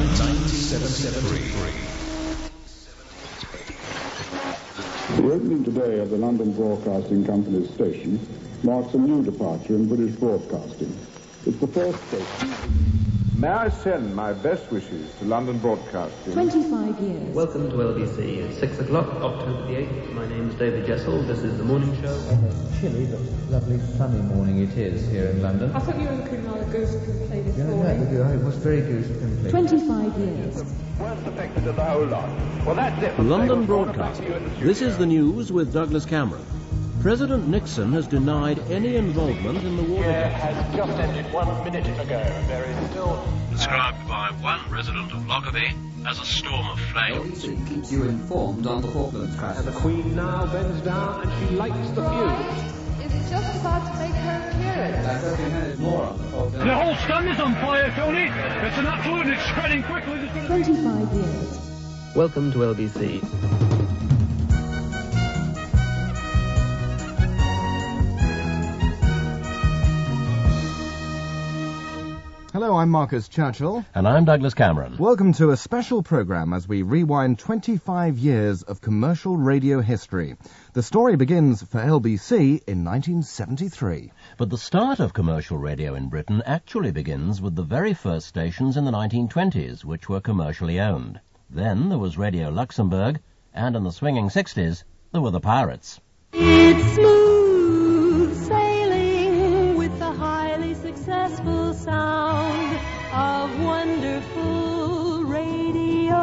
1973. The opening today of the London Broadcasting Company's station marks a new departure in British broadcasting. It's the first station. May I send my best wishes to London Broadcasting? 25 years. Welcome to LBC. It's 6 o'clock, October the 8th. My name's David Jessel. This is the morning show. Almost chilly, but lovely sunny morning it is here in London. I thought you were looking rather goose-pimply this morning. Yeah, it was very goose-pimply. 25 years. Worst affected of the whole lot. Well, that's it. London Broadcasting. This is the news with Douglas Cameron. President Nixon has denied any involvement in the war. Has just ended 1 minute ago. There is still... Described by one resident of Lockerbie as a storm of flames. LBC keeps you informed on the Falklands crisis. And the Queen now bends down and she lights the fuse. It's just about to make her appearance. That's 30 minutes more on the Falklands. The whole sun is on fire, Tony. It's an absolute, it's spreading quickly. 25 years. Welcome to LBC. Hello, I'm Marcus Churchill. And I'm Douglas Cameron. Welcome to a special programme as we rewind 25 years of commercial radio history. The story begins for LBC in 1973. But the start of commercial radio in Britain actually begins with the very first stations in the 1920s, which were commercially owned. Then there was Radio Luxembourg, and in the swinging 60s, there were the Pirates. It's smooth sailing with the highly successful sound of wonderful Radio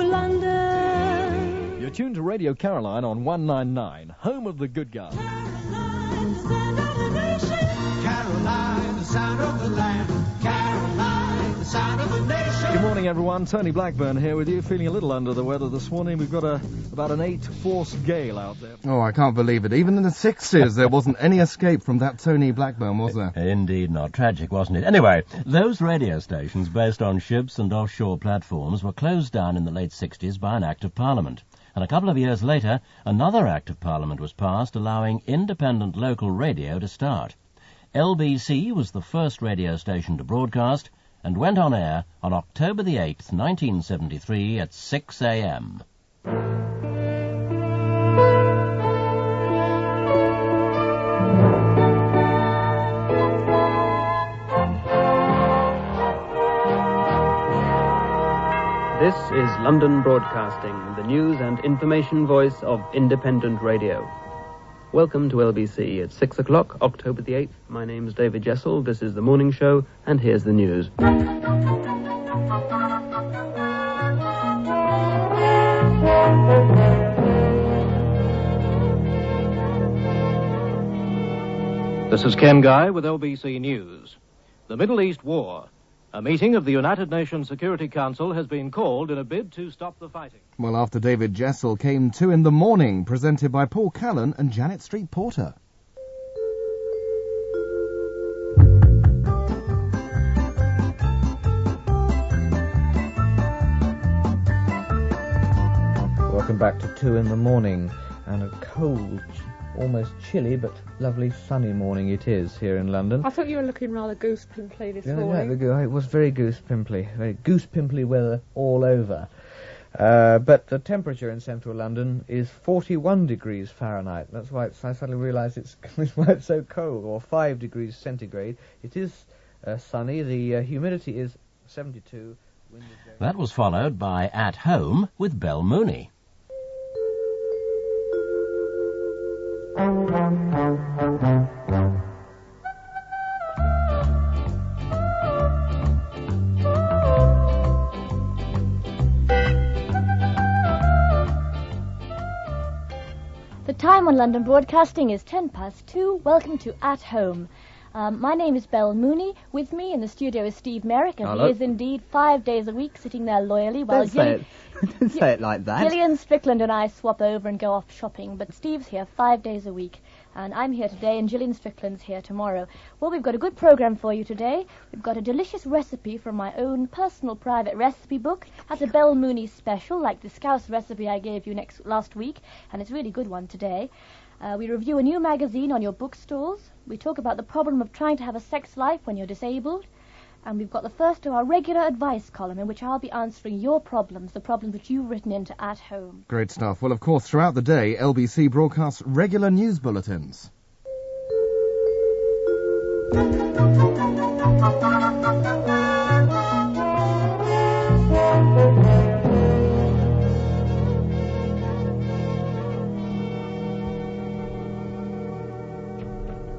London. You're tuned to Radio Caroline on 199, home of the good guys. Caroline, sound of the nation. Caroline, the sound of the land. Caroline, the sound of the nation. Good morning, everyone. Tony Blackburn here with you, feeling a little under the weather this morning. We've got about an 8-force gale out there. Oh, I can't believe it. Even in the 60s, there wasn't any escape from that Tony Blackburn, was there? Indeed not. Tragic, wasn't it? Anyway, those radio stations based on ships and offshore platforms were closed down in the late 60s by an Act of Parliament. And a couple of years later, another Act of Parliament was passed allowing independent local radio to start. LBC was the first radio station to broadcast and went on air on October the 8th, 1973 at 6 a.m. This is London Broadcasting, the news and information voice of independent radio. Welcome to LBC. It's 6 o'clock, October the 8th. My name's David Jessel. This is the morning show, and here's the news. This is Ken Guy with LBC News. The Middle East War. A meeting of the United Nations Security Council has been called in a bid to stop the fighting. Well, after David Jessel came 2 in the morning, presented by Paul Callan and Janet Street Porter. Welcome back to 2 in the morning, and a cold, almost chilly, but lovely sunny morning it is here in London. I thought you were looking rather goose-pimply this morning. Yeah, it was very goose-pimply. Very goose-pimply weather all over. But the temperature in central London is 41 degrees Fahrenheit. That's why I suddenly realised it's why it's so cold, or 5 degrees centigrade. It is sunny. The humidity is 72. That was followed by At Home with Belle Mooney. The time on London Broadcasting is 2:10. Welcome to At Home. My name is Belle Mooney. With me in the studio is Steve Merrick, and Hello. he is indeed 5 days a week sitting there loyally while Don't say it like that. Gillian Strickland and I swap over and go off shopping, but Steve's here 5 days a week, and I'm here today, and Gillian Strickland's here tomorrow. Well, we've got a good programme for you today. We've got a delicious recipe from my own personal private recipe book. That's a Belle Mooney special, like the Scouse recipe I gave you last week, and it's a really good one today. We review a new magazine on your bookstores. We talk about the problem of trying to have a sex life when you're disabled. And we've got the first of our regular advice column in which I'll be answering your problems, the problems that you've written into at home. Great stuff. Well, of course, throughout the day, LBC broadcasts regular news bulletins.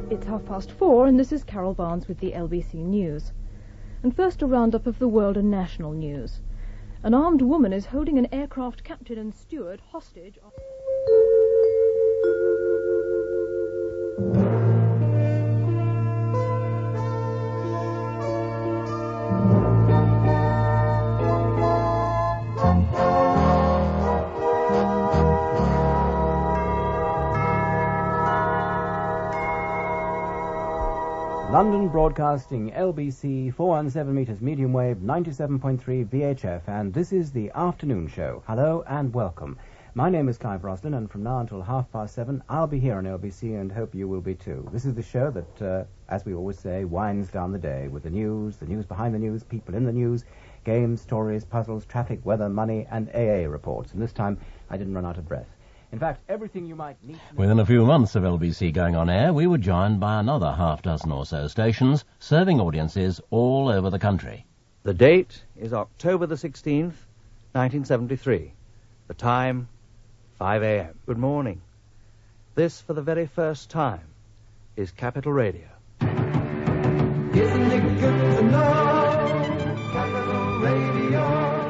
It's 4:30, and this is Carol Barnes with the LBC News. And first, a roundup of the world and national news. An armed woman is holding an aircraft captain and steward hostage. London Broadcasting, LBC, 417 metres medium wave, 97.3 VHF, and this is the afternoon show. Hello and welcome. My name is Clive Roslin, and from now until 7:30, I'll be here on LBC and hope you will be too. This is the show that, as we always say, winds down the day with the news behind the news, people in the news, games, stories, puzzles, traffic, weather, money, and AA reports. And this time, I didn't run out of breath. In fact, everything you might need to know. Within a few months of LBC going on air, we were joined by another half dozen or so stations, serving audiences all over the country. The date is October the 16th, 1973. The time, 5 a.m. Good morning. This, for the very first time, is Capital Radio. Isn't it good to know? Capital Radio.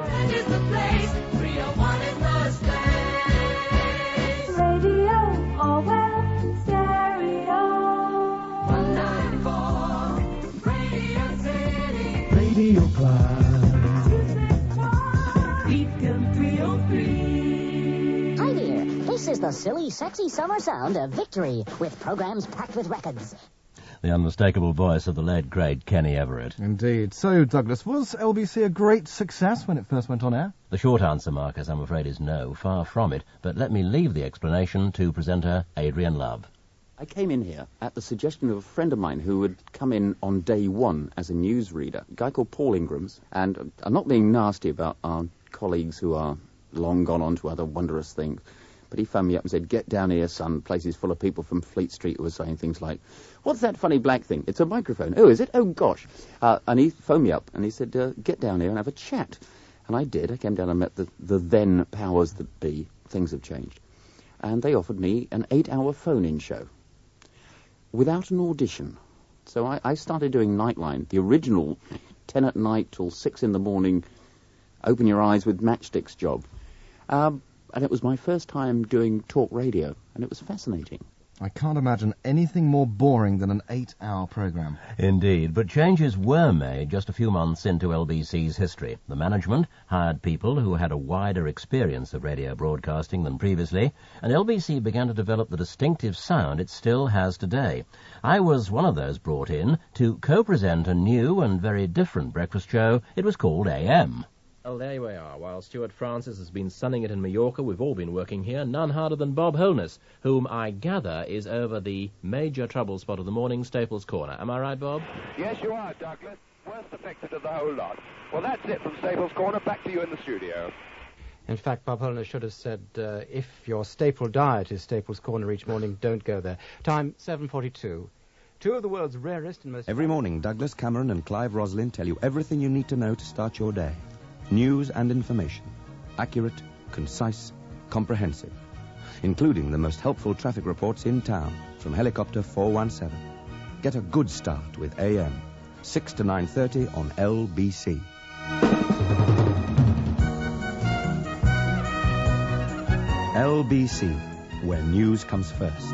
That is the place. 301 is the space. Radio, oh well, stereo. 194, Radio City. Radio Class. Beacon 303. Hi there. This is the silly, sexy summer sound of Victory, with programs packed with records. The unmistakable voice of the late, great Kenny Everett. Indeed. So, Douglas, was LBC a great success when it first went on air? The short answer, Marcus, I'm afraid is no, far from it. But let me leave the explanation to presenter Adrian Love. I came in here at the suggestion of a friend of mine who had come in on day one as a newsreader, a guy called Paul Ingrams. And I'm not being nasty about our colleagues who are long gone on to other wondrous things, but he phoned me up and said, "Get down here, son. Place is full of people from Fleet Street who are saying things like, 'What's that funny black thing?' 'It's a microphone.' 'Oh, is it? Oh, gosh.' And he phoned me up and he said, 'Get down here and have a chat.' And I did. I came down and met the then powers that be. Things have changed. And they offered me an 8-hour phone-in show without an audition. So I started doing Nightline, the original 10 at night till 6 in the morning, open your eyes with matchsticks job. And it was my first time doing talk radio, and it was fascinating. I can't imagine anything more boring than an 8-hour programme. Indeed, but changes were made just a few months into LBC's history. The management hired people who had a wider experience of radio broadcasting than previously, and LBC began to develop the distinctive sound it still has today. I was one of those brought in to co-present a new and very different breakfast show. It was called AM. Well, there we are. While Stuart Francis has been sunning it in Mallorca, we've all been working here, none harder than Bob Holness, whom I gather is over the major trouble spot of the morning, Staples Corner. Am I right, Bob? Yes, you are, Douglas. Worst affected of the whole lot. Well, that's it from Staples Corner. Back to you in the studio. In fact, Bob Holness should have said, if your staple diet is Staples Corner each morning, don't go there. Time, 7:42. Two of the world's rarest and most... Every morning, Douglas Cameron and Clive Roslin tell you everything you need to know to start your day. News and information. Accurate, concise, comprehensive. Including the most helpful traffic reports in town from Helicopter 417. Get a good start with AM. 6 to 9:30 on LBC. LBC, where news comes first.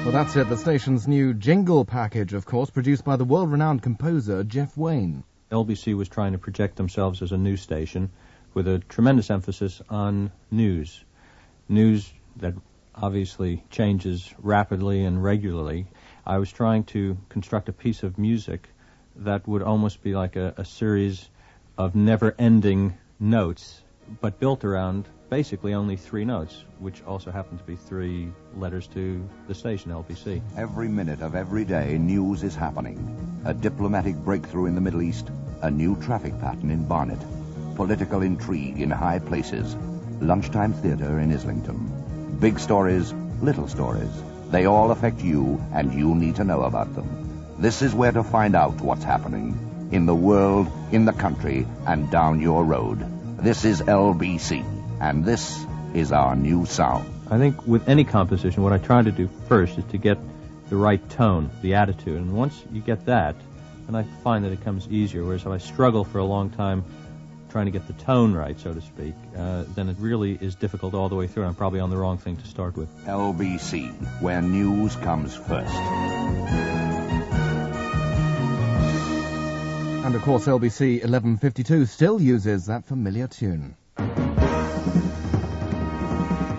Well, that's it. The station's new jingle package, of course, produced by the world-renowned composer Jeff Wayne. LBC was trying to project themselves as a news station with a tremendous emphasis on news. News that obviously changes rapidly and regularly. I was trying to construct a piece of music that would almost be like a series of never-ending notes but built around basically only 3 notes, which also happen to be 3 letters to the station, LBC. Every minute of every day, news is happening. A diplomatic breakthrough in the Middle East, a new traffic pattern in Barnet, political intrigue in high places, lunchtime theatre in Islington. Big stories, little stories. They all affect you, and you need to know about them. This is where to find out what's happening. In the world, in the country, and down your road. This is LBC, and this is our new sound. I think with any composition, what I try to do first is to get the right tone, the attitude, and once you get that, then I find that it comes easier, whereas if I struggle for a long time trying to get the tone right, so to speak, then it really is difficult all the way through. I'm probably on the wrong thing to start with. LBC, where news comes first. And of course, LBC 1152 still uses that familiar tune.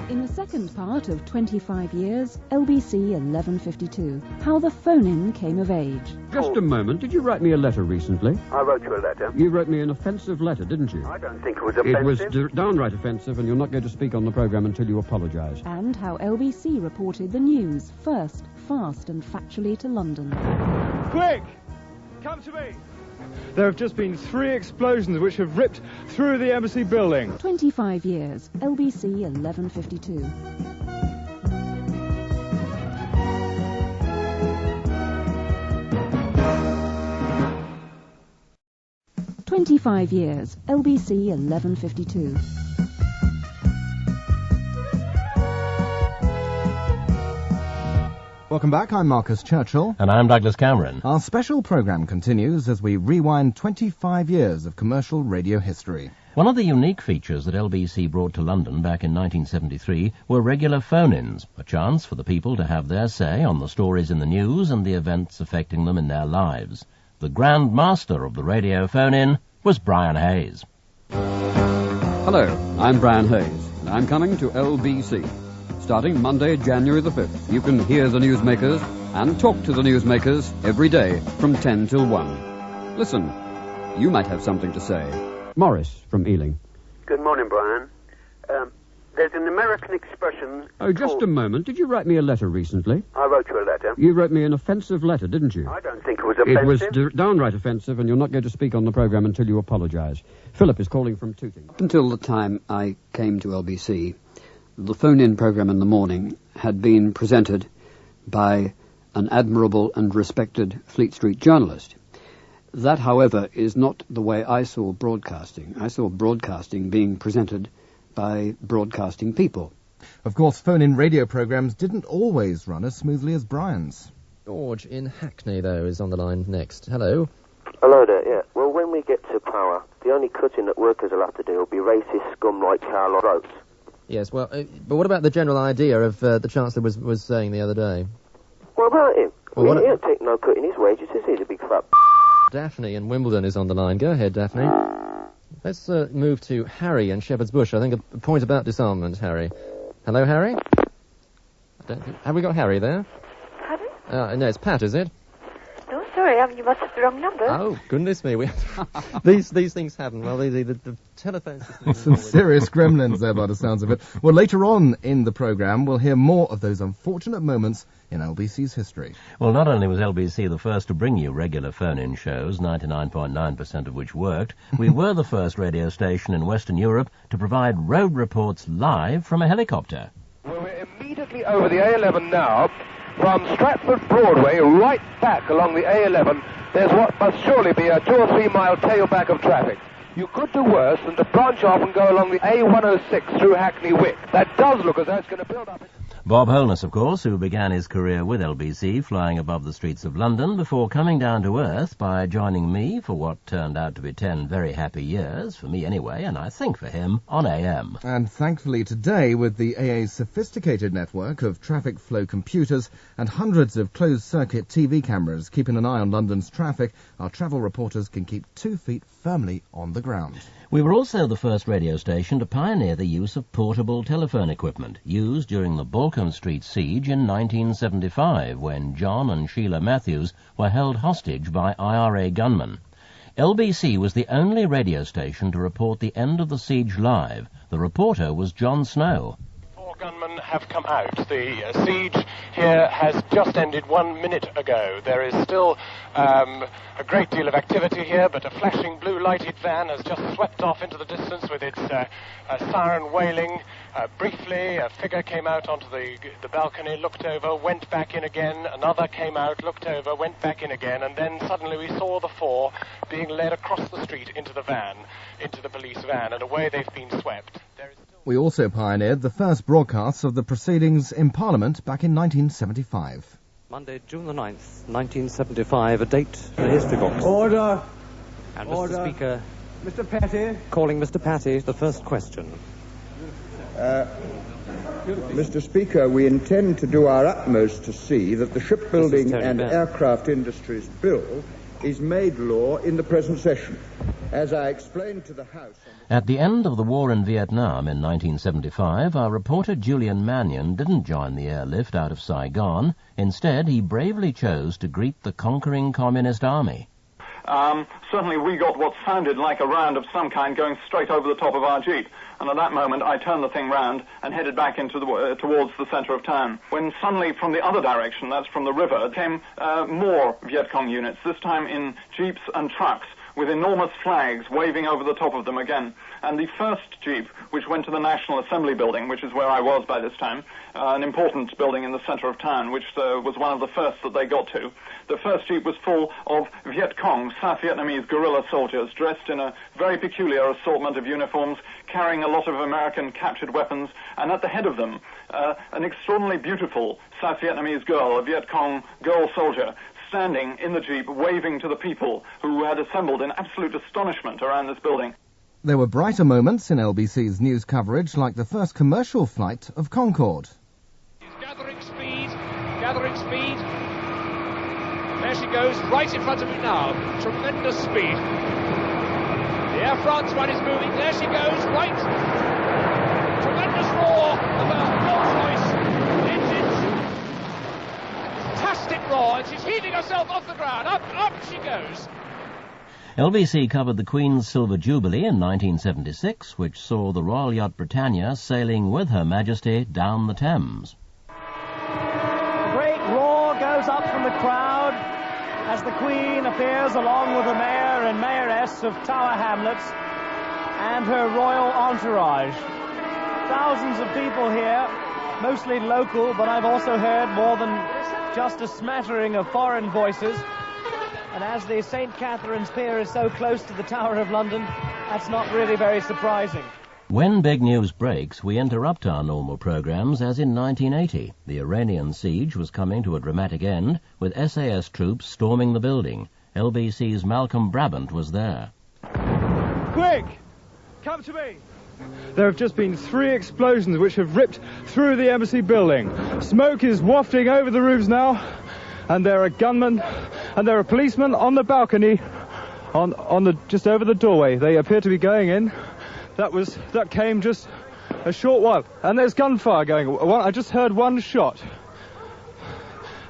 In the second part of 25 years, LBC 1152, how the phone-in came of age. Just a moment, did you write me a letter recently? I wrote you a letter. You wrote me an offensive letter, didn't you? I don't think it was offensive. It was downright offensive, and you're not going to speak on the programme until you apologise. And how LBC reported the news, first, fast and factually to London. Quick! Come to me! There have just been 3 explosions which have ripped through the embassy building. 25 years, LBC 1152. "25 years, LBC 1152. Welcome back, I'm Marcus Churchill. And I'm Douglas Cameron. Our special programme continues as we rewind 25 years of commercial radio history. One of the unique features that LBC brought to London back in 1973 were regular phone-ins, a chance for the people to have their say on the stories in the news and the events affecting them in their lives. The grand master of the radio phone-in was Brian Hayes. Hello, I'm Brian Hayes, and I'm coming to LBC. Starting Monday, January the 5th, you can hear the newsmakers and talk to the newsmakers every day from 10 till 1. Listen, you might have something to say. Morris from Ealing. Good morning, Brian. There's an American expression... Oh, just a moment. Did you write me a letter recently? I wrote you a letter. You wrote me an offensive letter, didn't you? I don't think it was offensive. It was downright offensive, and you're not going to speak on the programme until you apologise. Philip is calling from Tooting. Up until the time I came to LBC, the phone-in programme in the morning had been presented by an admirable and respected Fleet Street journalist. That, however, is not the way I saw broadcasting. I saw broadcasting being presented by broadcasting people. Of course, phone-in radio programmes didn't always run as smoothly as Brian's. George in Hackney, though, is on the line next. Hello. Hello there, yeah. Well, when we get to power, the only cutting that workers will have to do will be racist scum like Carl Oates. Yes, well, but what about the general idea of the Chancellor was saying the other day? What about him? Well, he don't take no cut in his wages, is he, the big fat... Daphne in Wimbledon is on the line. Go ahead, Daphne. Let's move to Harry in Shepherd's Bush. I think a point about disarmament, Harry. Hello, Harry? Have we got Harry there? Pardon? No, it's Pat, is it? No, sorry, you must have the wrong number. Oh, goodness me. These things happen. Well, the telephone system... Some serious gremlins there by the sounds of it. Well, later on in the programme, we'll hear more of those unfortunate moments in LBC's history. Well, not only was LBC the first to bring you regular phone-in shows, 99.9% of which worked, we were the first radio station in Western Europe to provide road reports live from a helicopter. Well, we're immediately over the A11 now. From Stratford Broadway right back along the A11, there's what must surely be a 2 or 3 mile tailback of traffic. You could do worse than to branch off and go along the A106 through Hackney Wick. That does look as though it's going to build up... Bob Holness, of course, who began his career with LBC flying above the streets of London before coming down to earth by joining me for what turned out to be 10 very happy years, for me anyway, and I think for him, on AM. And thankfully today, with the AA's sophisticated network of traffic flow computers and hundreds of closed-circuit TV cameras keeping an eye on London's traffic, our travel reporters can keep 2 feet firmly on the ground. We were also the first radio station to pioneer the use of portable telephone equipment, used during the Balcombe Street siege in 1975, when John and Sheila Matthews were held hostage by IRA gunmen. LBC was the only radio station to report the end of the siege live. The reporter was John Snow. Gunmen have come out. The siege here has just ended 1 minute ago. There is still a great deal of activity here, but a flashing blue lighted van has just swept off into the distance with its siren wailing. Briefly, a figure came out onto the balcony, looked over, went back in again. Another came out, looked over, went back in again, and then suddenly we saw the four being led across the street into the van, into the police van, and away they've been swept. We also pioneered the first broadcasts of the proceedings in Parliament back in 1975. Monday, June the 9th, 1975, a date for history books. Order! And Order. Mr. Speaker... Mr. Petty. Calling Mr. Patty, the first question. Mr. Speaker, we intend to do our utmost to see that the shipbuilding and aircraft industries bill is made law in the present session. As I explained to the House... At the end of the war in Vietnam in 1975, our reporter Julian Mannion didn't join the airlift out of Saigon. Instead, he bravely chose to greet the conquering communist army. Certainly we got what sounded like a round of some kind going straight over the top of our jeep. And at that moment, I turned the thing round and headed back into towards the centre of town. When suddenly, from the other direction, that's from the river, came more Viet Cong units, this time in jeeps and trucks, with enormous flags waving over the top of them again. And the first jeep, which went to the National Assembly building, which is where I was by this time, an important building in the centre of town, which was one of the first that they got to. The first jeep was full of Viet Cong, South Vietnamese guerrilla soldiers, dressed in a very peculiar assortment of uniforms, carrying a lot of American captured weapons, and at the head of them, an extraordinarily beautiful South Vietnamese girl, a Viet Cong girl soldier, standing in the jeep, waving to the people who had assembled in absolute astonishment around this building. There were brighter moments in LBC's news coverage, like the first commercial flight of Concorde. Gathering speed, gathering speed. There she goes, right in front of me now. Tremendous speed. The Air France one is moving. There she goes, right. Tremendous roar of a Rolls-Royce engines. Fantastic roar, and she's heaving herself off the ground. Up she goes. LBC covered the Queen's Silver Jubilee in 1976, which saw the Royal Yacht Britannia sailing with Her Majesty down the Thames. A great roar goes up from the crowd as the Queen appears along with the Mayor and Mayoress of Tower Hamlets and her royal entourage. Thousands of people here, mostly local, but I've also heard more than just a smattering of foreign voices. And as the St. Catherine's Pier is so close to the Tower of London, that's not really very surprising. When big news breaks, we interrupt our normal programmes, as in 1980. The Iranian Siege was coming to a dramatic end, with SAS troops storming the building. LBC's Malcolm Brabant was there. Quick! Come to me! There have just been 3 explosions which have ripped through the embassy building. Smoke is wafting over the roofs now, and there are gunmen, and there are policemen on the balcony, on the just over the doorway. They appear to be going in. That came just a short while, and there's gunfire going. I just heard one shot,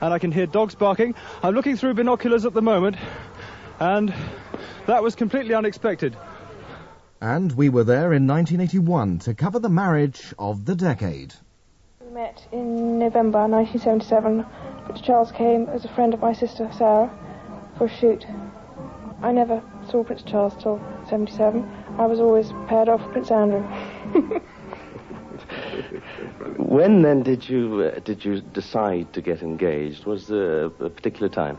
and I can hear dogs barking. I'm looking through binoculars at the moment, and that was completely unexpected. And we were there in 1981 to cover the marriage of the decade. We met in November 1977. Prince Charles came as a friend of my sister Sarah for a shoot. I never saw Prince Charles till 77. I was always paired off with Prince Andrew. When then did you decide to get engaged? Was there a particular time?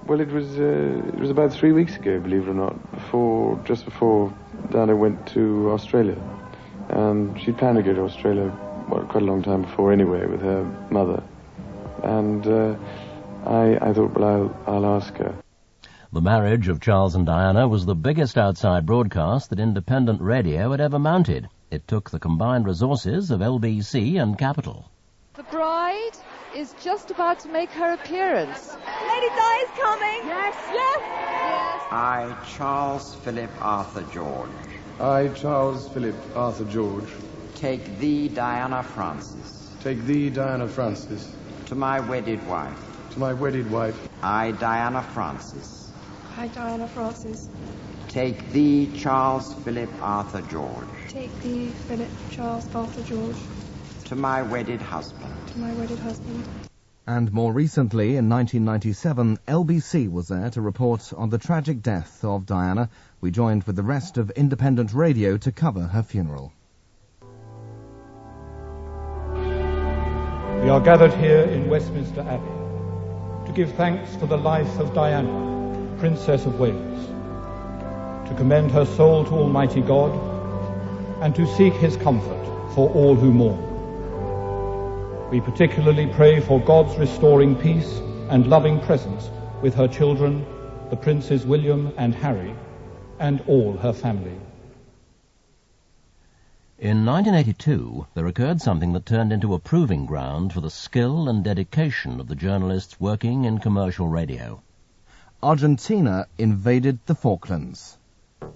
Well, it was about 3 weeks ago, believe it or not, just before Diana went to Australia. She planned to go to Australia quite a long time before anyway, with her mother. And I thought, well, I'll ask her. The marriage of Charles and Diana was the biggest outside broadcast that independent radio had ever mounted. It took the combined resources of LBC and Capital. The bride is just about to make her appearance. Lady Di is coming. Yes. I, Charles Philip Arthur George. I, Charles Philip Arthur George. Take thee, Diana Francis. Take thee, Diana Francis. To my wedded wife. To my wedded wife. I, Diana Francis. I, Diana Frances. Take thee, Charles Philip Arthur George. Take thee, Philip Charles Arthur George. To my wedded husband. To my wedded husband. And more recently, in 1997, LBC was there to report on the tragic death of Diana. We joined with the rest of independent radio to cover her funeral. We are gathered here in Westminster Abbey to give thanks for the life of Diana, Princess of Wales, to commend her soul to Almighty God, and to seek his comfort for all who mourn. We particularly pray for God's restoring peace and loving presence with her children, the Princes William and Harry, and all her family. In 1982, there occurred something that turned into a proving ground for the skill and dedication of the journalists working in commercial radio. Argentina invaded the Falklands.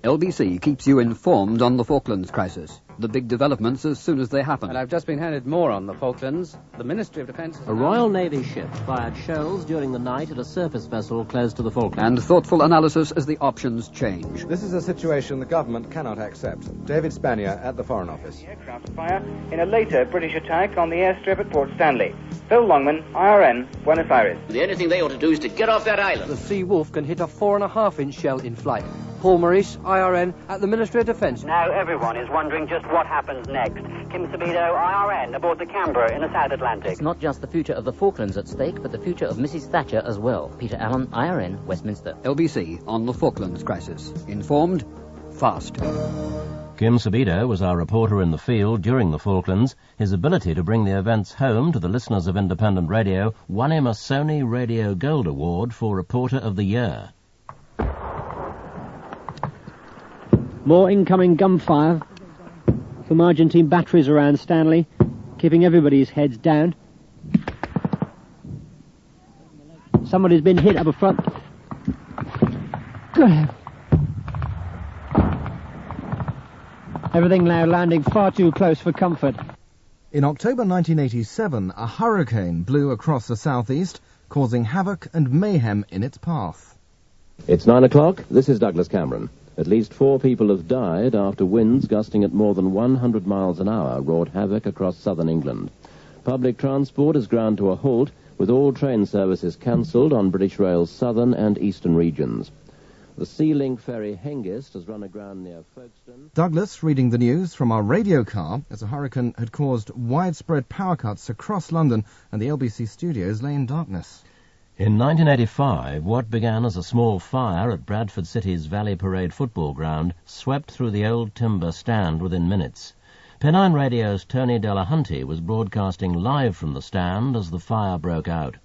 LBC keeps you informed on the Falklands crisis. The big developments as soon as they happen. And I've just been handed more on the Falklands. The Ministry of Defence... A Royal Navy ship fired shells during the night at a surface vessel close to the Falklands. And thoughtful analysis as the options change. This is a situation the government cannot accept. David Spanier at the Foreign Office. Aircraft fire in a later British attack on the airstrip at Port Stanley. Phil Longman, IRN, Buenos Aires. The only thing they ought to do is to get off that island. The Sea Wolf can hit a 4.5-inch shell in flight. Paul Maurice, IRN, at the Ministry of Defence. Now everyone is wondering just what happens next. Kim Sabido, IRN, aboard the Canberra in the South Atlantic. It's not just the future of the Falklands at stake, but the future of Mrs. Thatcher as well. Peter Allen, IRN, Westminster. LBC on the Falklands crisis. Informed, fast. Kim Sabido was our reporter in the field during the Falklands. His ability to bring the events home to the listeners of independent radio won him a Sony Radio Gold Award for Reporter of the Year. More incoming gunfire from Argentine batteries around Stanley, keeping everybody's heads down. Somebody's been hit up front. Good heavens. Everything now landing far too close for comfort. In October 1987, a hurricane blew across the southeast, causing havoc and mayhem in its path. It's 9 o'clock. This is Douglas Cameron. At least 4 people have died after winds gusting at more than 100 miles an hour wrought havoc across southern England. Public transport has ground to a halt, with all train services cancelled on British Rail's southern and eastern regions. The Sea Link ferry Hengist has run aground near Folkestone. Douglas reading the news from our radio car as a hurricane had caused widespread power cuts across London and the LBC studios lay in darkness. In 1985, what began as a small fire at Bradford City's Valley Parade football ground swept through the old timber stand within minutes. Pennine Radio's Tony Delahunty was broadcasting live from the stand as the fire broke out.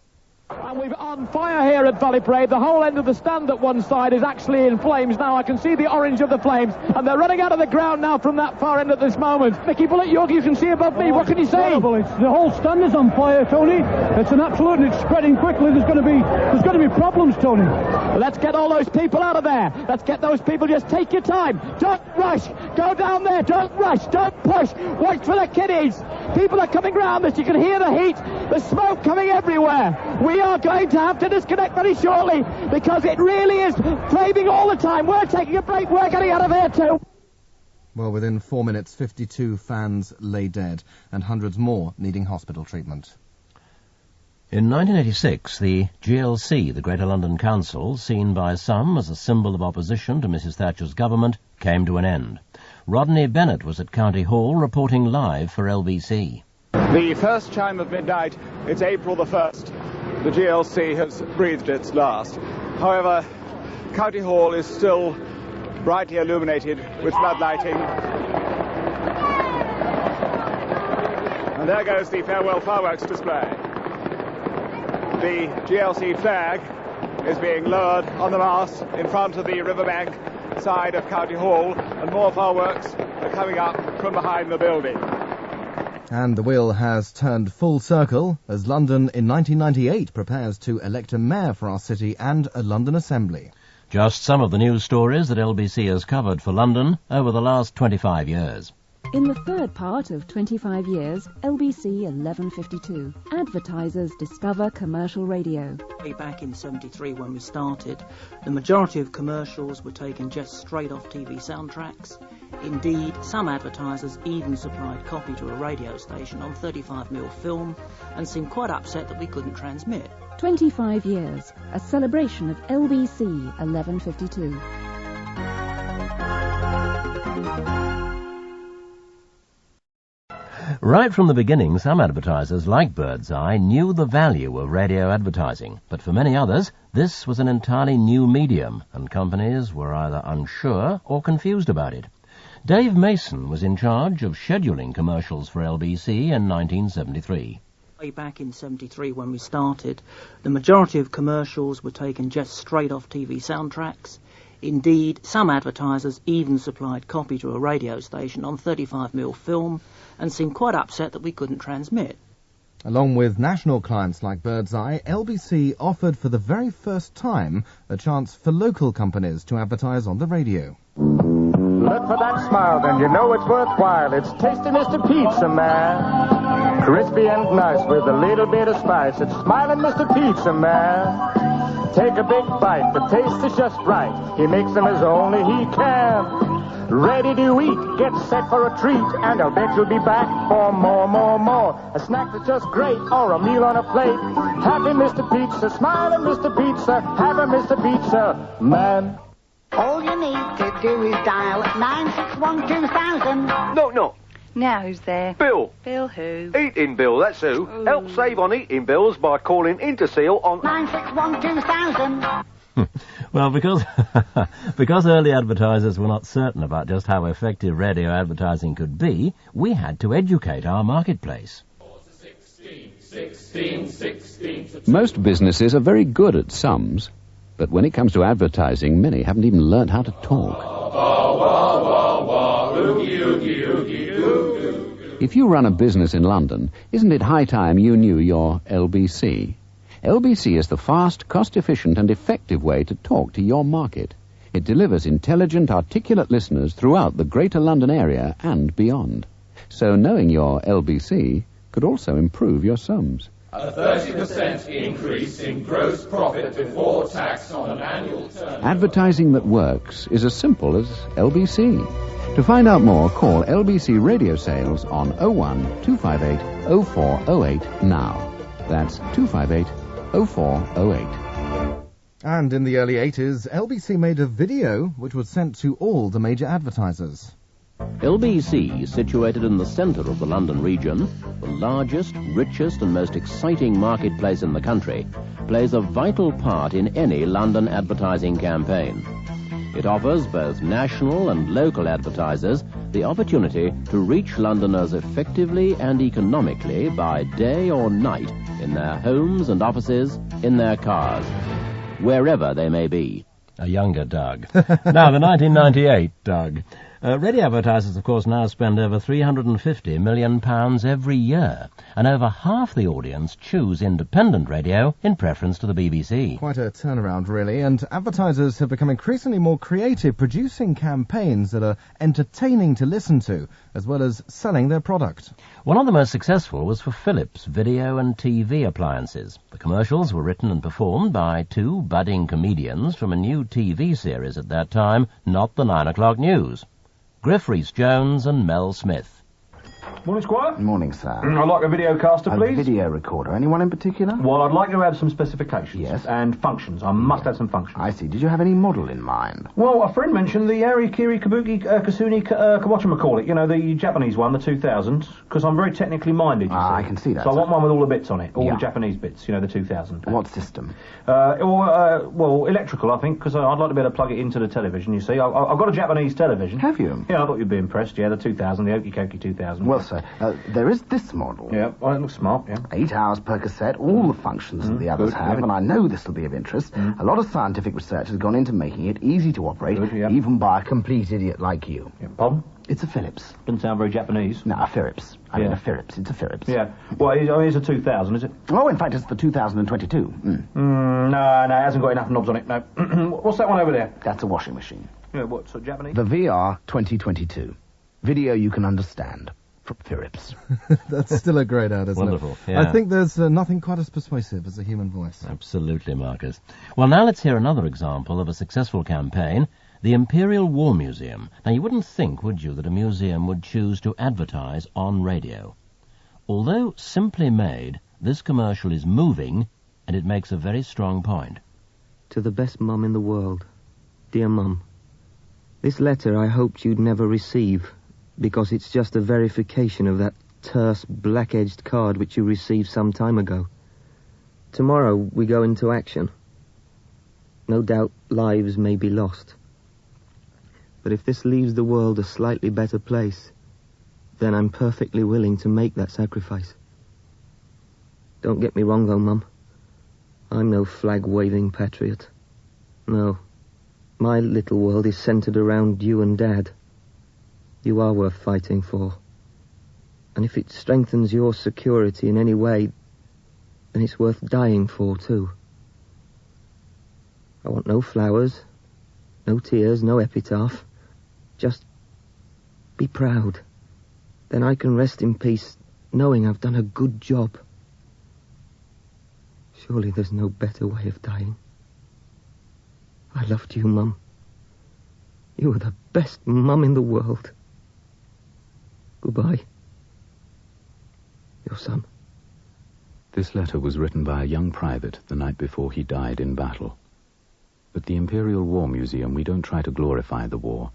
And we're on fire here at Valley Parade. The whole end of the stand at one side is actually in flames now. I can see the orange of the flames, and they're running out of the ground now from that far end at this moment. Mickey Bullock, you can see above me. What can you say? The whole stand is on fire, Tony. It's an absolute, and it's spreading quickly. There's going to be problems, Tony. Let's get all those people out of there. Let's get those people. Just take your time. Don't rush. Go down there. Don't rush. Don't push. Wait for the kiddies. People are coming round this. You can hear the heat. The smoke coming everywhere. We are going to have to disconnect very shortly because it really is flaming all the time. We're taking a break. We're getting out of here too. Well, within 4 minutes, 52 fans lay dead and hundreds more needing hospital treatment. In 1986, the GLC, the Greater London Council, seen by some as a symbol of opposition to Mrs. Thatcher's government, came to an end. Rodney Bennett was at County Hall reporting live for LBC. The first chime of midnight, it's April the 1st. The GLC has breathed its last. However, County Hall is still brightly illuminated with floodlighting. And there goes the farewell fireworks display. The GLC flag is being lowered on the mast in front of the riverbank side of County Hall, and more fireworks are coming up from behind the building. And the wheel has turned full circle as London in 1998 prepares to elect a mayor for our city and a London Assembly. Just some of the news stories that LBC has covered for London over the last 25 years. In the third part of 25 years, LBC 1152, advertisers discover commercial radio. Way back in 73 when we started, the majority of commercials were taken just straight off TV soundtracks. Indeed, some advertisers even supplied copy to a radio station on 35mm film and seemed quite upset that we couldn't transmit. 25 years, a celebration of LBC 1152. Right from the beginning, some advertisers, like Birdseye, knew the value of radio advertising. But for many others, this was an entirely new medium, and companies were either unsure or confused about it. Dave Mason was in charge of scheduling commercials for LBC in 1973. Way back in 73 when we started, the majority of commercials were taken just straight off TV soundtracks. Indeed, some advertisers even supplied copy to a radio station on 35mm film and seemed quite upset that we couldn't transmit. Along with national clients like Birdseye, LBC offered for the very first time a chance for local companies to advertise on the radio. Look for that smile, then you know it's worthwhile. It's Tasty Mr. Pizza, man. Crispy and nice with a little bit of spice. It's Smiling Mr. Pizza, man. Take a big bite, the taste is just right. He makes them as only he can. Ready to eat, get set for a treat, and I'll bet you'll be back for more. A snack that's just great, or a meal on a plate. Happy Mr. Pizza, smiling Mr. Pizza, have a Mr. Pizza, man. All you need to do is dial 961-2000. No. Now who's there? Bill. Bill who? Eating Bill, that's who. Ooh. Help save on eating bills by calling Interseal on 961-2000. Well, because early advertisers were not certain about just how effective radio advertising could be, we had to educate our marketplace. 16. Most businesses are very good at sums, but when it comes to advertising, many haven't even learned how to talk. If you run a business in London, isn't it high time you knew your LBC? LBC is the fast, cost-efficient and effective way to talk to your market. It delivers intelligent, articulate listeners throughout the Greater London area and beyond. So knowing your LBC could also improve your sums. A 30% increase in gross profit before tax on an annual turnover. Advertising that works is as simple as LBC. To find out more, call LBC Radio Sales on 01 258 0408 now. That's 258 0408. And in the early 80s, LBC made a video which was sent to all the major advertisers. LBC, situated in the centre of the London region, the largest, richest and most exciting marketplace in the country, plays a vital part in any London advertising campaign. It offers both national and local advertisers the opportunity to reach Londoners effectively and economically by day or night in their homes and offices, in their cars, wherever they may be. A younger Doug. Now, the 1998 Doug. Radio advertisers, of course, now spend over £350 million every year, and over half the audience choose independent radio in preference to the BBC. Quite a turnaround, really, and advertisers have become increasingly more creative, producing campaigns that are entertaining to listen to, as well as selling their product. One of the most successful was for Philips video and TV appliances. The commercials were written and performed by two budding comedians from a new TV series at that time, Not the 9 o'clock News. Griff Rhys-Jones and Mel Smith. Morning, Squire. Morning, sir. I'd like a video caster, please. A video recorder. Anyone in particular? Well, I'd like to have some specifications. Yes. And functions. I must have some functions. I see. Did you have any model in mind? Well, a friend mentioned the Arikiri Kabuki Kasuni whatchamacallit, you know, the Japanese one, the 2000, because I'm very technically minded, you see. I can see that. So I want one with all the bits on it, all Yeah. the Japanese bits, you know, the 2000. What system? Well, electrical, I think, because I'd like to be able to plug it into the television, you see. I've got a Japanese television. Have you? Yeah, I thought you'd be impressed, yeah, the 2000, the Okikoki 2000. Well, sir, there is this model. Yeah, well, it looks smart, yeah. 8 hours per cassette, all the functions that the others good, have, yeah. and I know this will be of interest. A lot of scientific research has gone into making it easy to operate, even by a complete idiot like you. Yeah, pardon? It's a Philips. Doesn't sound very Japanese. No, a Philips. I mean a Philips. It's a Philips. Yeah. Well, it's a 2000, is it? Oh, in fact, it's the 2022. No, it hasn't got enough knobs on it, no. What's that one over there? That's a washing machine. Yeah, what, so Japanese? The VR 2022. Video you can understand. From Phillips. That's still a great ad, isn't Wonderful, it? yeah. I think there's nothing quite as persuasive as a human voice. Absolutely, Marcus. Well, now let's hear another example of a successful campaign, the Imperial War Museum. Now, you wouldn't think, would you, that a museum would choose to advertise on radio. Although simply made, this commercial is moving, and it makes a very strong point. To the best mum in the world. Dear Mum, this letter I hoped you'd never receive, because it's just a verification of that terse, black-edged card which you received some time ago. Tomorrow we go into action. No doubt lives may be lost. But if this leaves the world a slightly better place, then I'm perfectly willing to make that sacrifice. Don't get me wrong, though, Mum. I'm no flag-waving patriot. No. My little world is centered around you and Dad. You are worth fighting for. And if it strengthens your security in any way, then it's worth dying for, too. I want no flowers, no tears, no epitaph. Just be proud. Then I can rest in peace knowing I've done a good job. Surely there's no better way of dying. I loved you, Mum. You were the best mum in the world. Goodbye. Your son. This letter was written by a young private the night before he died in battle. At the Imperial War Museum, we don't try to glorify the war.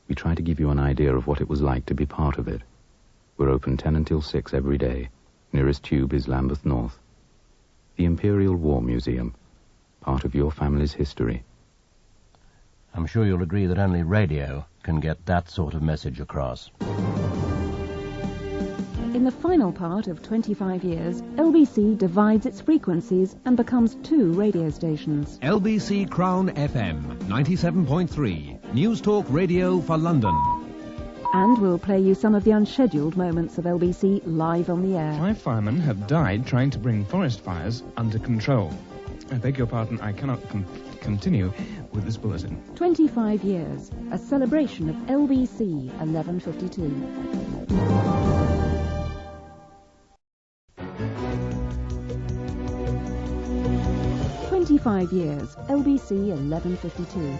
We try to give you an idea of what it was like to be part of it. We're open 10 until 6 every day. Nearest tube is Lambeth North. The Imperial War Museum, part of your family's history. I'm sure you'll agree that only radio can get that sort of message across. In the final part of 25 years, LBC divides its frequencies and becomes 2 radio stations. LBC Crown FM 97.3, News Talk Radio for London. And we'll play you some of the unscheduled moments of LBC live on the air. 5 firemen have died trying to bring forest fires under control. I beg your pardon, I cannot continue with this bulletin. 25 years, a celebration of LBC 1152. 25 years, LBC 1152.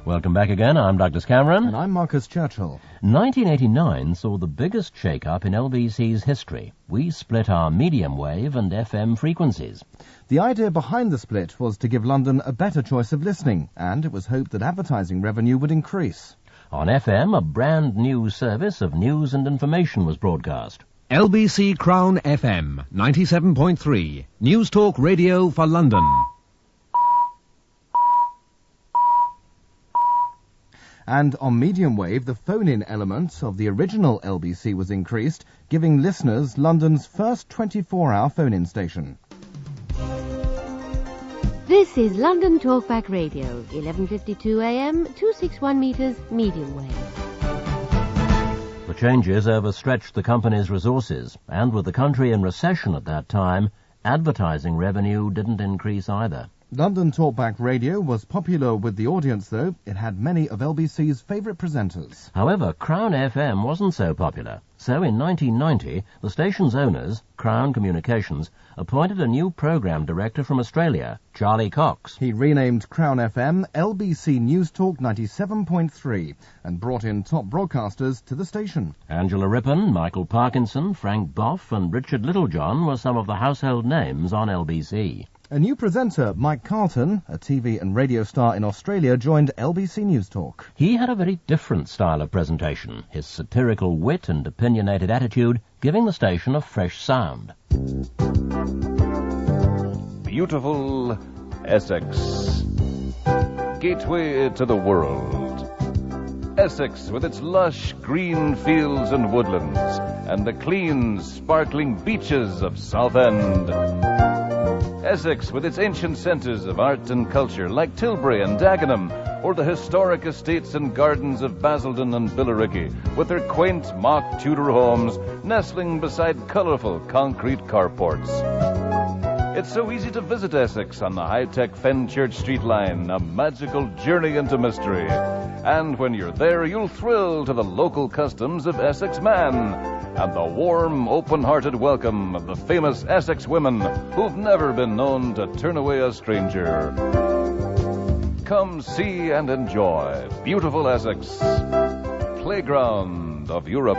Welcome back again. I'm Douglas Cameron. And I'm Marcus Churchill. 1989 saw the biggest shake-up in LBC's history. We split our medium wave and FM frequencies. The idea behind the split was to give London a better choice of listening, and it was hoped that advertising revenue would increase. On FM, a brand new service of news and information was broadcast. LBC Crown FM 97.3, News Talk Radio for London. And on medium wave, the phone-in element of the original LBC was increased, giving listeners London's first 24-hour phone-in station. This is London Talkback Radio, 1152 AM, 261 metres, medium wave. The changes overstretched the company's resources, and with the country in recession at that time, advertising revenue didn't increase either. London Talkback Radio was popular with the audience, though. It had many of LBC's favourite presenters. However, Crown FM wasn't so popular. So in 1990, the station's owners, Crown Communications, appointed a new programme director from Australia, Charlie Cox. He renamed Crown FM LBC News Talk 97.3 and brought in top broadcasters to the station. Angela Rippon, Michael Parkinson, Frank Boff and Richard Littlejohn were some of the household names on LBC. A new presenter, Mike Carlton, a TV and radio star in Australia, joined LBC News Talk. He had a very different style of presentation, his satirical wit and opinionated attitude giving the station a fresh sound. Beautiful Essex, gateway to the world. Essex with its lush green fields and woodlands, and the clean, sparkling beaches of Southend. Essex with its ancient centres of art and culture like Tilbury and Dagenham, or the historic estates and gardens of Basildon and Billericay, with their quaint mock Tudor homes nestling beside colourful concrete carports. It's so easy to visit Essex on the high-tech Fenchurch Street line, a magical journey into mystery. And when you're there, you'll thrill to the local customs of Essex man and the warm, open-hearted welcome of the famous Essex women who've never been known to turn away a stranger. Come see and enjoy beautiful Essex, playground of Europe.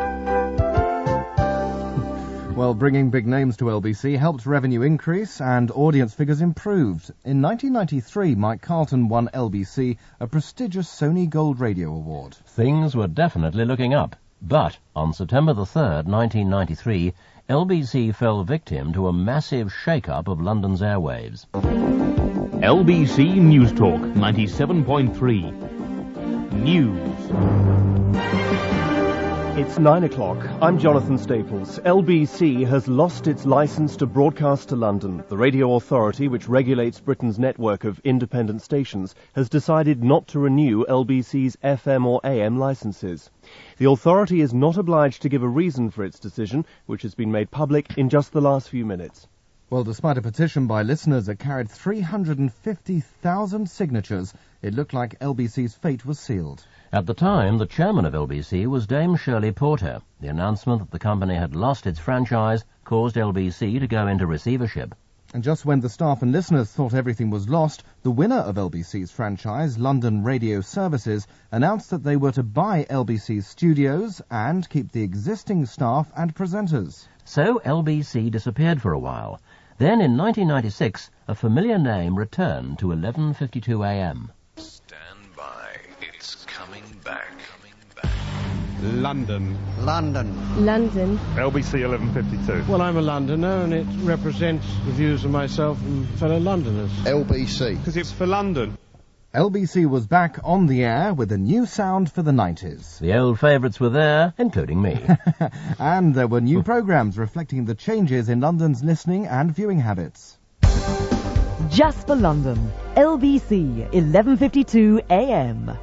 Well, bringing big names to LBC helped revenue increase and audience figures improved. In 1993, Mike Carlton won LBC a prestigious Sony Gold Radio Award. Things were definitely looking up. But on September the 3rd, 1993, LBC fell victim to a massive shake-up of London's airwaves. LBC News Talk 97.3. News. It's 9 o'clock. I'm Jonathan Staples. LBC has lost its licence to broadcast to London. The radio authority, which regulates Britain's network of independent stations, has decided not to renew LBC's FM or AM licences. The authority is not obliged to give a reason for its decision, which has been made public in just the last few minutes. Well, despite a petition by listeners that carried 350,000 signatures, it looked like LBC's fate was sealed. At the time, the chairman of LBC was Dame Shirley Porter. The announcement that the company had lost its franchise caused LBC to go into receivership. And just when the staff and listeners thought everything was lost, the winner of LBC's franchise, London Radio Services, announced that they were to buy LBC's studios and keep the existing staff and presenters. So LBC disappeared for a while. Then in 1996, a familiar name returned to 11:52 a.m. Stand by. It's coming back. London. London. London. LBC 1152. Well, I'm a Londoner, and it represents the views of myself and fellow Londoners. LBC. Because it's for London. LBC was back on the air with a new sound for the 90s. The old favourites were there, including me. And there were new programmes reflecting the changes in London's listening and viewing habits. Just for London, LBC 11:52 a.m.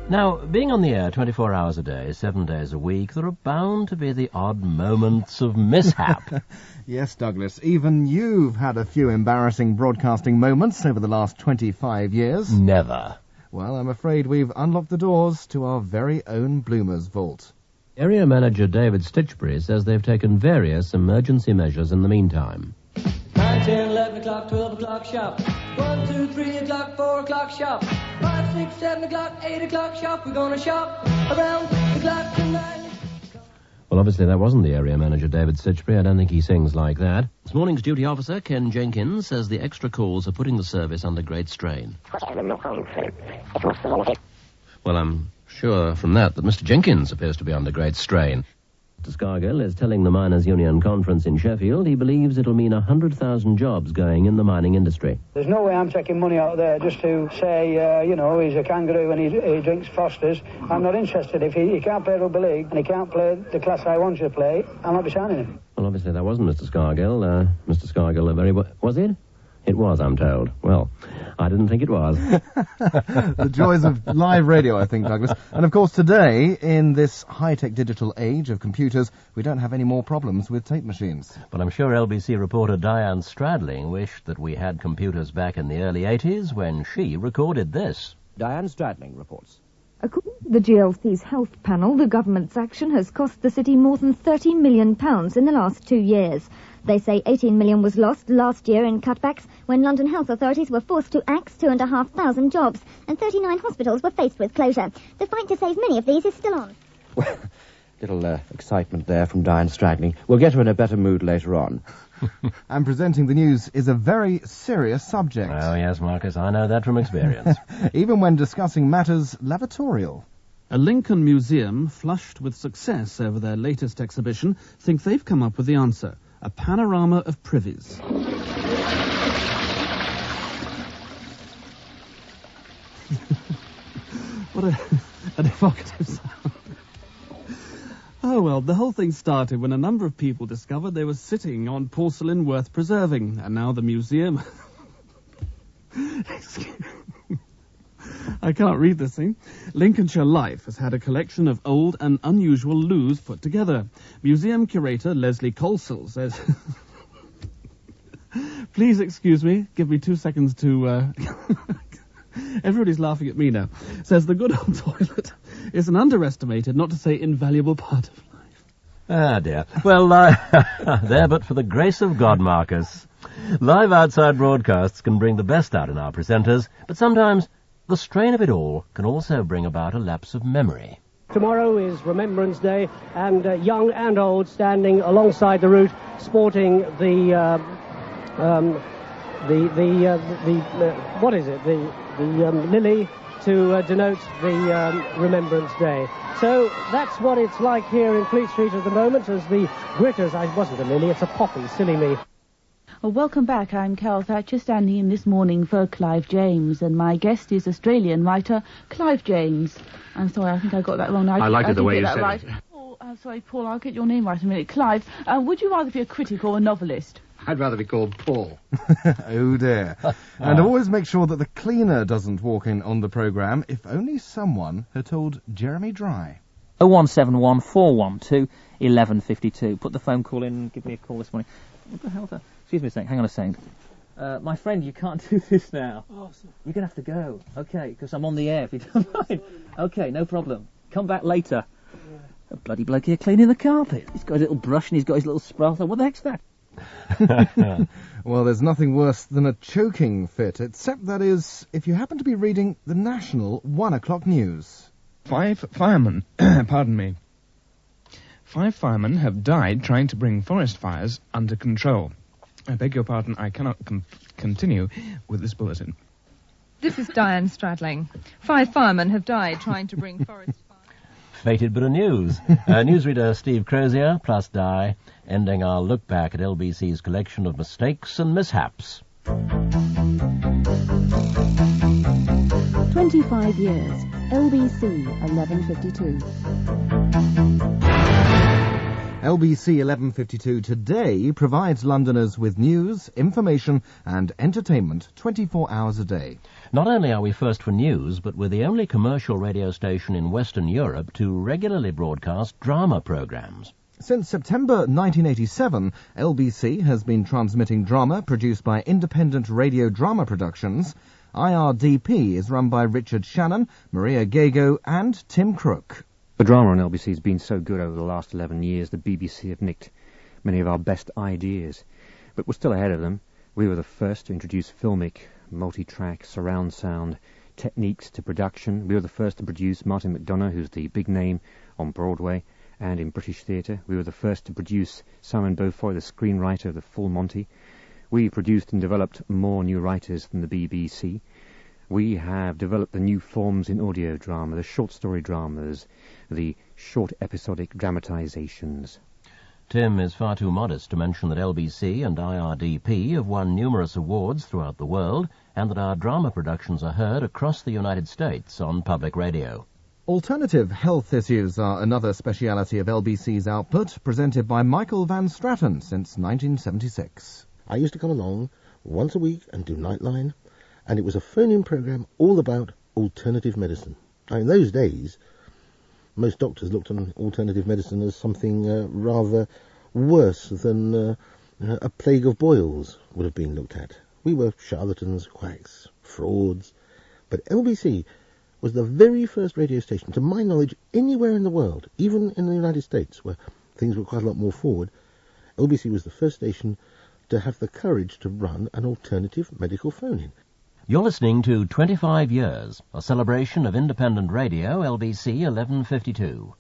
Now, being on the air 24 hours a day, 7 days a week, there are bound to be the odd moments of mishap. Yes, Douglas, even you've had a few embarrassing broadcasting moments over the last 25 years. Never. Well, I'm afraid we've unlocked the doors to our very own Bloomers vault. Area manager David Stitchbury says they've taken various emergency measures in the meantime. 9, 10, 11 o'clock, 12 o'clock shop. 1, 2, 3 o'clock, 4 o'clock shop. 5, 6, 7 o'clock, 8 o'clock shop. We're gonna shop around the clock tonight. Well, obviously that wasn't the area manager David Stitchbury. I don't think he sings like that. This morning's duty officer, Ken Jenkins, says the extra calls are putting the service under great strain. Well, I'm sure from that Mr. Jenkins appears to be under great strain. Mr. Scargill is telling the Miners' Union Conference in Sheffield he believes it'll mean 100,000 jobs going in the mining industry. There's no way I'm taking money out there just to say, he's a kangaroo and he drinks Fosters. I'm not interested. If he can't play rugby league and he can't play the class I want you to play, I'll not be signing him. Well, obviously that wasn't Mr. Scargill. Mr. Scargill, was it? It was, I'm told. Well, I didn't think it was. The joys of live radio, I think, Douglas. And, of course, today, in this high-tech digital age of computers, we don't have any more problems with tape machines. But I'm sure LBC reporter Diane Stradling wished that we had computers back in the early 80s when she recorded this. Diane Stradling reports. According to the GLC's health panel, the government's action has cost the city more than £30 million in the last 2 years. They say 18 million was lost last year in cutbacks when London health authorities were forced to axe 2,500 jobs and 39 hospitals were faced with closure. The fight to save many of these is still on. Well, little excitement there from Diane Stradling. We'll get her in a better mood later on. And presenting the news is a very serious subject. Oh, yes, Marcus, I know that from experience. Even when discussing matters lavatorial. A Lincoln museum, flushed with success over their latest exhibition, think they've come up with the answer. A panorama of privies. What an evocative sound. Oh, well, the whole thing started when a number of people discovered they were sitting on porcelain worth preserving, and now the museum... I can't read this thing. Lincolnshire Life has had a collection of old and unusual loos put together. Museum curator Leslie Colsall says... Please excuse me. Give me 2 seconds to... Everybody's laughing at me now. Says the good old toilet is an underestimated, not to say invaluable part of life. Ah, dear. Well, there but for the grace of God, Marcus. Live outside broadcasts can bring the best out in our presenters, but sometimes the strain of it all can also bring about a lapse of memory. Tomorrow is Remembrance Day, and young and old standing alongside the route, sporting the lily to denote the Remembrance Day. So that's what it's like here in Fleet Street at the moment, as the gritters, it wasn't a lily, it's a poppy, silly me. Well, welcome back. I'm Carol Thatcher, standing in this morning for Clive James, and my guest is Australian writer Clive James. I'm sorry, I think I got that wrong. I like it the way you said right. it. Oh, sorry, Paul, I'll get your name right in a minute. Clive, would you rather be a critic or a novelist? I'd rather be called Paul. Oh, dear. And always make sure that the cleaner doesn't walk in on the programme, if only someone had told Jeremy Dry. 0171 412 1152. Put the phone call in and give me a call this morning. What the hell is that? Excuse me a second, hang on a second. My friend, you can't do this now. Oh, you're going to have to go. Okay, because I'm on the air, if you don't mind. Okay, no problem. Come back later. Yeah. A bloody bloke here cleaning the carpet. He's got his little brush and he's got his little sprawl. What the heck's that? Well, there's nothing worse than a choking fit, except, that is, if you happen to be reading the national 1 o'clock news. 5 firemen, pardon me. 5 firemen have died trying to bring forest fires under control. I beg your pardon, I cannot continue with this bulletin. This is Diane Stradling. 5 firemen have died trying to bring forest fires. Fated bit of news. Newsreader Steve Crozier plus Di, ending our look back at LBC's collection of mistakes and mishaps. 25 years. LBC 1152. LBC 1152 today provides Londoners with news, information and entertainment 24 hours a day. Not only are we first for news, but we're the only commercial radio station in Western Europe to regularly broadcast drama programmes. Since September 1987, LBC has been transmitting drama produced by Independent Radio Drama Productions. IRDP is run by Richard Shannon, Maria Gago and Tim Crook. The drama on LBC has been so good over the last 11 years, the BBC have nicked many of our best ideas. But we're still ahead of them. We were the first to introduce filmic, multi-track, surround sound techniques to production. We were the first to produce Martin McDonagh, who's the big name on Broadway and in British theatre. We were the first to produce Simon Beaufoy, the screenwriter of The Full Monty. We produced and developed more new writers than the BBC. We have developed the new forms in audio drama, the short story dramas, the short episodic dramatisations. Tim is far too modest to mention that LBC and IRDP have won numerous awards throughout the world and that our drama productions are heard across the United States on public radio. Alternative health issues are another speciality of LBC's output, presented by Michael Van Straten since 1976. I used to come along once a week and do Nightline, and it was a phone-in programme all about alternative medicine. Now, in those days, most doctors looked on alternative medicine as something rather worse than a plague of boils would have been looked at. We were charlatans, quacks, frauds, but LBC was the very first radio station, to my knowledge, anywhere in the world, even in the United States, where things were quite a lot more forward. LBC was the first station to have the courage to run an alternative medical phone-in. You're listening to 25 Years, a celebration of independent radio, LBC 1152.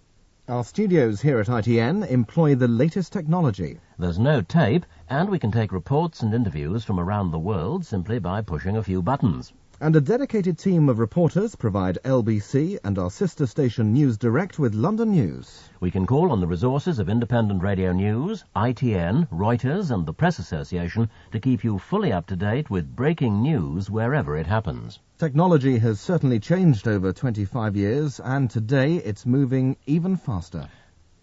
Our studios here at ITN employ the latest technology. There's no tape, and we can take reports and interviews from around the world simply by pushing a few buttons. And a dedicated team of reporters provide LBC and our sister station News Direct with London news. We can call on the resources of Independent Radio News, ITN, Reuters and the Press Association to keep you fully up to date with breaking news wherever it happens. Technology has certainly changed over 25 years, and today it's moving even faster.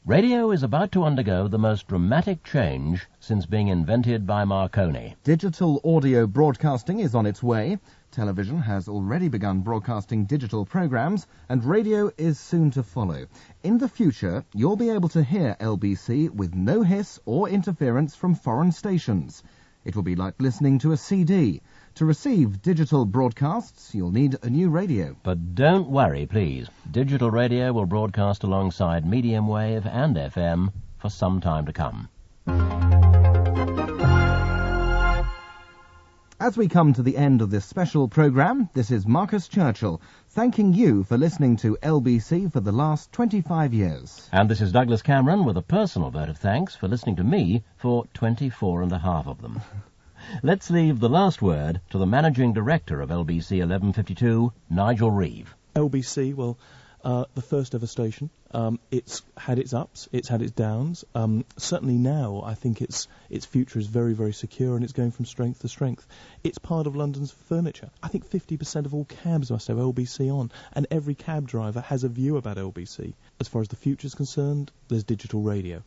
Radio is about to undergo the most dramatic change since being invented by Marconi. Digital audio broadcasting is on its way. Television has already begun broadcasting digital programs, and radio is soon to follow. In the future, you'll be able to hear LBC with no hiss or interference from foreign stations. It will be like listening to a CD. To receive digital broadcasts, you'll need a new radio. But don't worry, please. Digital radio will broadcast alongside medium wave and FM for some time to come. As we come to the end of this special programme, this is Marcus Churchill, thanking you for listening to LBC for the last 25 years. And this is Douglas Cameron with a personal vote of thanks for listening to me for 24 and a half of them. Let's leave the last word to the Managing Director of LBC 1152, Nigel Reeve. LBC, well, the first ever station. It's had its ups, it's had its downs. Certainly now, I think its future is very, very secure, and it's going from strength to strength. It's part of London's furniture. I think 50% of all cabs must have LBC on, and every cab driver has a view about LBC. As far as the future is concerned, there's digital radio.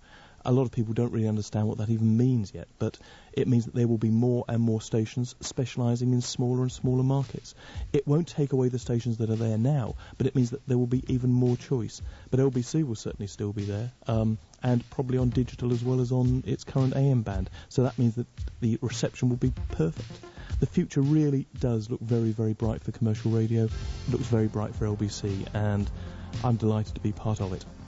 A lot of people don't really understand what that even means yet, but it means that there will be more and more stations specialising in smaller and smaller markets. It won't take away the stations that are there now, but it means that there will be even more choice. But LBC will certainly still be there, and probably on digital as well as on its current AM band. So that means that the reception will be perfect. The future really does look very, very bright for commercial radio. It looks very bright for LBC, and I'm delighted to be part of it.